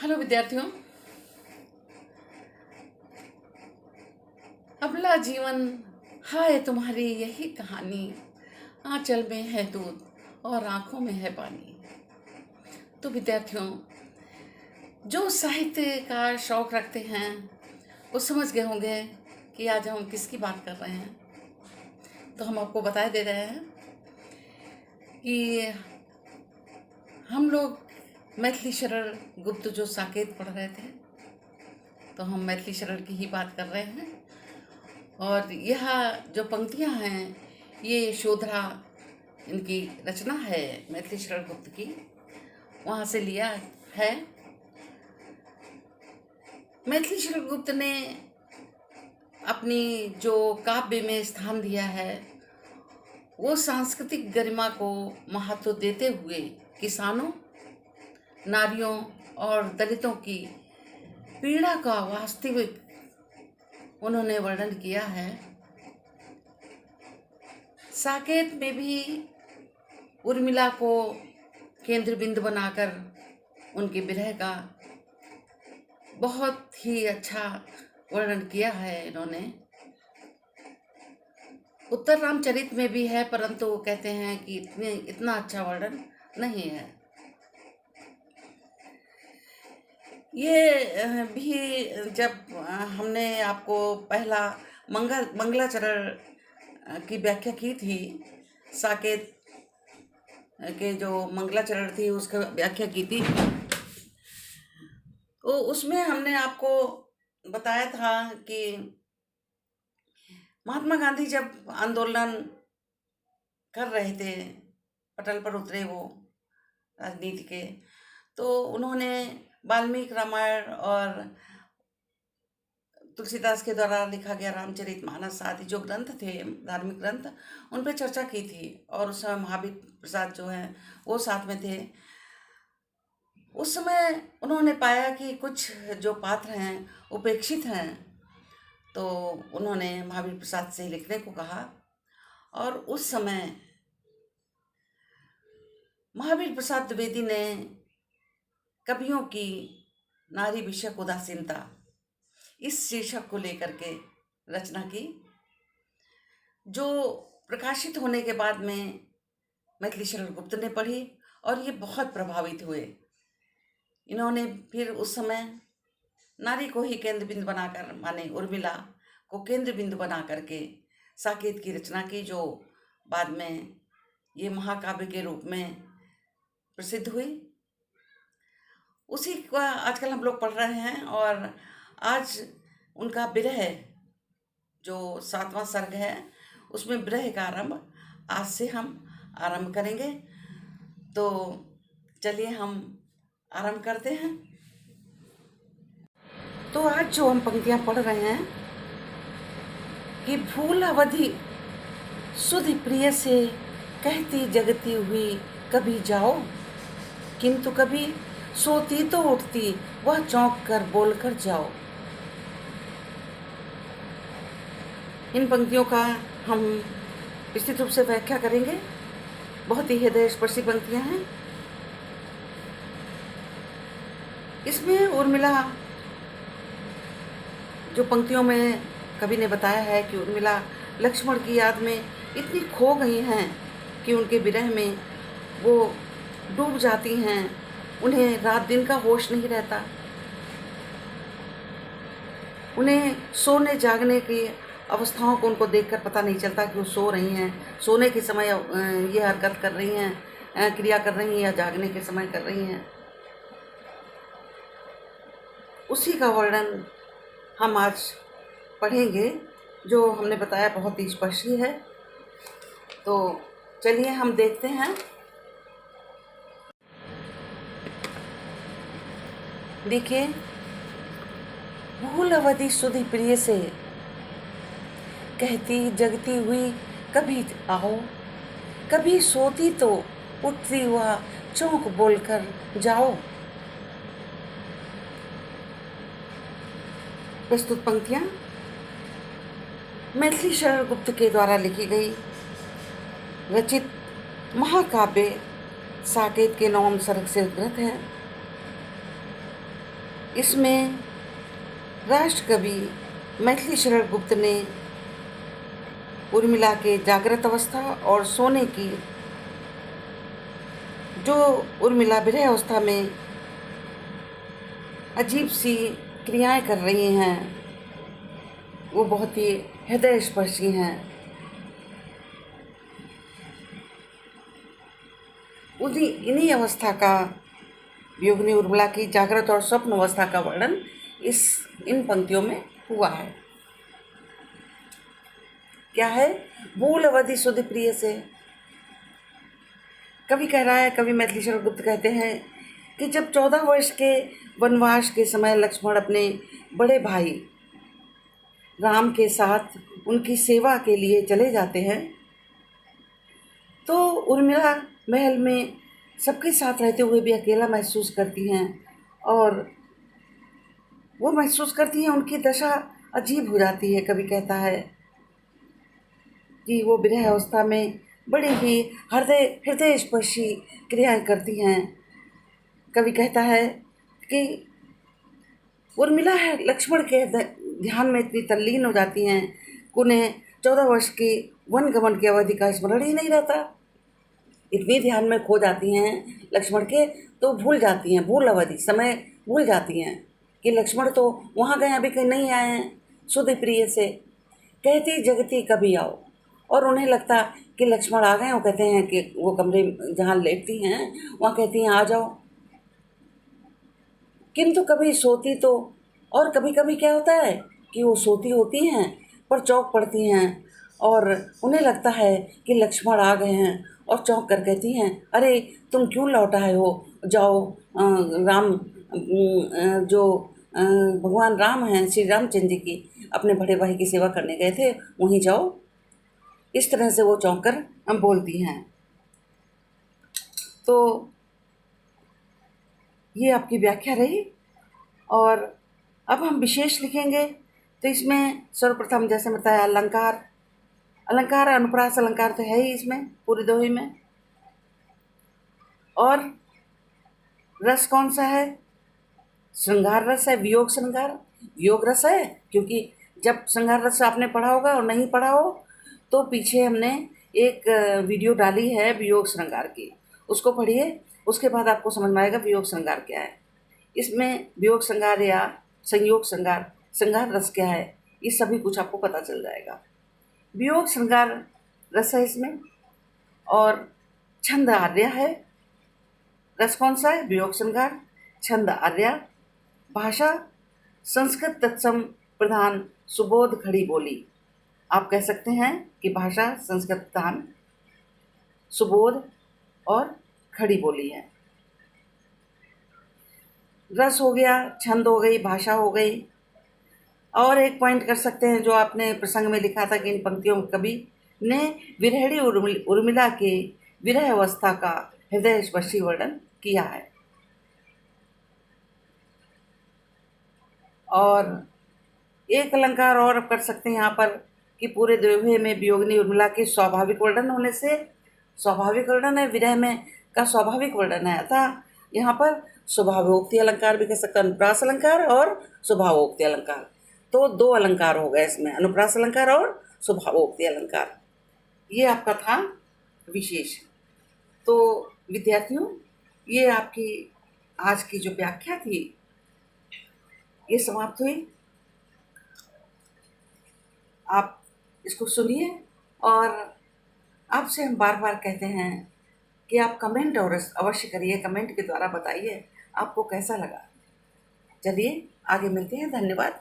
Hello विद्यार्थियों। अबला जीवन हाय तुम्हारी यही कहानी, आंचल में है दूध और आंखों में है पानी। तो विद्यार्थियों, जो साहित्य का शौक रखते हैं वो समझ गए होंगे कि आज हम किसकी बात कर रहे हैं। तो हम आपको बता दे रहे हैं कि हम लोग मैथिली शरण गुप्त जो साकेत पढ़ रहे थे, तो हम मैथिली शरण की ही बात कर रहे हैं। और यह जो पंक्तियां हैं ये यशोधरा इनकी रचना है मैथिली शरण गुप्त की, वहाँ से लिया है। मैथिली शरण गुप्त ने अपनी जो काव्य में स्थान दिया है वो सांस्कृतिक गरिमा को महत्व देते हुए किसानों, नारियों और दलितों की पीड़ा का वास्तविक उन्होंने वर्णन किया है। साकेत में भी उर्मिला को केंद्र बिंदु बनाकर उनके विरह का बहुत ही अच्छा वर्णन किया है इन्होंने। उत्तर रामचरित में भी है, परंतु वो कहते हैं कि इतना अच्छा वर्णन नहीं है। ये भी जब हमने आपको पहला मंगलाचरण की व्याख्या की थी, साकेत के जो मंगलाचरण थी उसका व्याख्या की थी, तो उसमें हमने आपको बताया था कि महात्मा गांधी जब आंदोलन कर रहे थे, पटल पर उतरे वो राजनीति के, तो उन्होंने वाल्मीकि रामायण और तुलसीदास के द्वारा लिखा गया रामचरितमानस आदि जो ग्रंथ थे, धार्मिक ग्रंथ, उन पर चर्चा की थी। और उस समय महावीर प्रसाद जो हैं वो साथ में थे। उस समय उन्होंने पाया कि कुछ जो पात्र हैं उपेक्षित हैं, तो उन्होंने महावीर प्रसाद से लिखने को कहा। और उस समय महावीर प्रसाद द्विवेदी ने कवियों की नारी विषयक उदासीनता इस शीर्षक को लेकर के रचना की, जो प्रकाशित होने के बाद में मैथिली शरण गुप्त ने पढ़ी और ये बहुत प्रभावित हुए। इन्होंने फिर उस समय नारी को ही केंद्र बिंदु बनाकर, माने उर्मिला को केंद्र बिंदु बना करके साकेत की रचना की, जो बाद में ये महाकाव्य के रूप में प्रसिद्ध हुई। उसी का आजकल हम लोग पढ़ रहे हैं। और आज उनका विरह जो 7वां सर्ग है उसमें विरह का आरंभ आज से हम आरंभ करेंगे। तो चलिए हम आरंभ करते हैं। तो आज जो हम पंक्तियां पढ़ रहे हैं कि भूल अवधि सुधि प्रिय से कहती जगती हुई कभी जाओ, किंतु कभी सोती तो उठती वह चौंक कर बोल कर जाओ। इन पंक्तियों का हम विस्तृत रूप से व्याख्या करेंगे। बहुत ही हृदय स्पर्शी पंक्तियां हैं। इसमें उर्मिला जो पंक्तियों में कवि ने बताया है कि उर्मिला लक्ष्मण की याद में इतनी खो गई हैं कि उनके विरह में वो डूब जाती हैं, उन्हें रात दिन का होश नहीं रहता, उन्हें सोने जागने की अवस्थाओं को उनको देखकर पता नहीं चलता कि वो सो रही हैं, सोने के समय ये हरकत कर रही हैं, क्रिया कर रही हैं, या जागने के समय कर रही हैं। उसी का वर्णन हम आज पढ़ेंगे, जो हमने बताया बहुत ही स्पर्शी है। तो चलिए हम देखते हैं। देखिए, भूल अवधि सुधि प्रिय से कहती जगती हुई कभी आओ, कभी सोती तो उठती हुआ चौंक बोलकर जाओ। प्रस्तुत पंक्तियां मैथिली शरण गुप्त के द्वारा लिखी गई रचित महाकाव्य साकेत के 9 सर्ग से उद्धृत है। इसमें राष्ट्रकवि मैथिली शरण गुप्त ने उर्मिला के जागृत अवस्था और सोने की जो उर्मिला विरह अवस्था में अजीब सी क्रियाएं कर रही हैं वो बहुत ही हृदय स्पर्शी हैं। उन्हीं इन्हीं अवस्था का योगिनी उर्मिला की जागृत और स्वप्न अवस्था का वर्णन इन पंक्तियों में हुआ है। क्या है? भूल अवधि सुध प्रिय से। कवि कह रहा है, कवि मैथिली शरण गुप्त कहते हैं कि जब 14 वर्ष के वनवास के समय लक्ष्मण अपने बड़े भाई राम के साथ उनकी सेवा के लिए चले जाते हैं तो उर्मिला महल में सबके साथ रहते हुए भी अकेला महसूस करती हैं और वो महसूस करती हैं उनकी दशा अजीब हो जाती है। कवि कहता है कि वो विरह अवस्था में बड़ी ही हृदय स्पर्शी क्रियाएं करती हैं। कवि कहता है कि उर्मिला है लक्ष्मण के ध्यान में इतनी तल्लीन हो जाती हैं कि उन्हें 14 वर्ष की वन गमन की अवधि का स्मरण ही नहीं रहता। इतनी ध्यान में खो जाती हैं लक्ष्मण के तो भूल जाती हैं, भूल अवधि समय भूल जाती हैं कि लक्ष्मण तो वहाँ गए अभी कहीं नहीं आए हैं। सुध प्रिय से कहती जगती कभी आओ, और उन्हें लगता कि लक्ष्मण आ गए। वो कहते हैं कि वो कमरे जहाँ लेटती हैं वहाँ कहती हैं आ जाओ, किंतु कभी सोती तो, और कभी कभी क्या होता है कि वो सोती होती हैं पर चौंक पड़ती हैं और उन्हें लगता है कि लक्ष्मण आ गए हैं और चौंक कर कहती हैं अरे तुम क्यों लौट आए हो, जाओ राम जो भगवान राम हैं श्री रामचंद्र जी की अपने बड़े भाई की सेवा करने गए थे वहीं जाओ। इस तरह से वो चौंक कर हम बोलती हैं। तो ये आपकी व्याख्या रही और अब हम विशेष लिखेंगे तो इसमें सर्वप्रथम जैसे बताया अलंकार अनुप्रास अलंकार तो है ही इसमें पूरे दोहे में। और रस कौन सा है? श्रृंगार रस है, वियोग श्रृंगार वियोग रस है, क्योंकि जब श्रृंगार रस आपने पढ़ा होगा और नहीं पढ़ा हो तो पीछे हमने एक वीडियो डाली है वियोग श्रृंगार की, उसको पढ़िए, उसके बाद आपको समझ में आएगा वियोग श्रृंगार क्या है। इसमें वियोग श्रृंगार या संयोग श्रृंगार, श्रृंगार रस क्या है, ये सभी कुछ आपको पता चल जाएगा। वियोग श्रृंगार रस है इसमें, और छंद आर्या है। रस कौन सा है? वियोग श्रृंगार। छंद आर्या। भाषा संस्कृत तत्सम प्रधान सुबोध खड़ी बोली। आप कह सकते हैं कि भाषा संस्कृत प्रधान सुबोध और खड़ी बोली है। रस हो गया, छंद हो गई, भाषा हो गई। और एक पॉइंट कर सकते हैं जो आपने प्रसंग में लिखा था कि इन पंक्तियों में कवि ने विरहड़ी उर्मिला के विरह अवस्था का हृदय स्पर्शी वर्णन किया है। और एक अलंकार और कर सकते हैं यहाँ पर कि पूरे दोहे में वियोगिनी उर्मिला के स्वाभाविक वर्णन होने से, स्वाभाविक वर्णन है विरह में का स्वाभाविक वर्णन है, अतः यहाँ पर स्वभावोक्ति अलंकार भी कह सकते हैं, अनुप्रास अलंकार और स्वभावोक्ति अलंकार। तो 2 अलंकार हो गए इसमें, अनुप्रास अलंकार और स्वभावोक्ति अलंकार। ये आपका था विशेष। तो विद्यार्थियों, ये आपकी आज की जो व्याख्या थी ये समाप्त हुई। आप इसको सुनिए और आपसे हम बार बार कहते हैं कि आप कमेंट और अवश्य करिए, कमेंट के द्वारा बताइए आपको कैसा लगा। चलिए आगे मिलते हैं, धन्यवाद।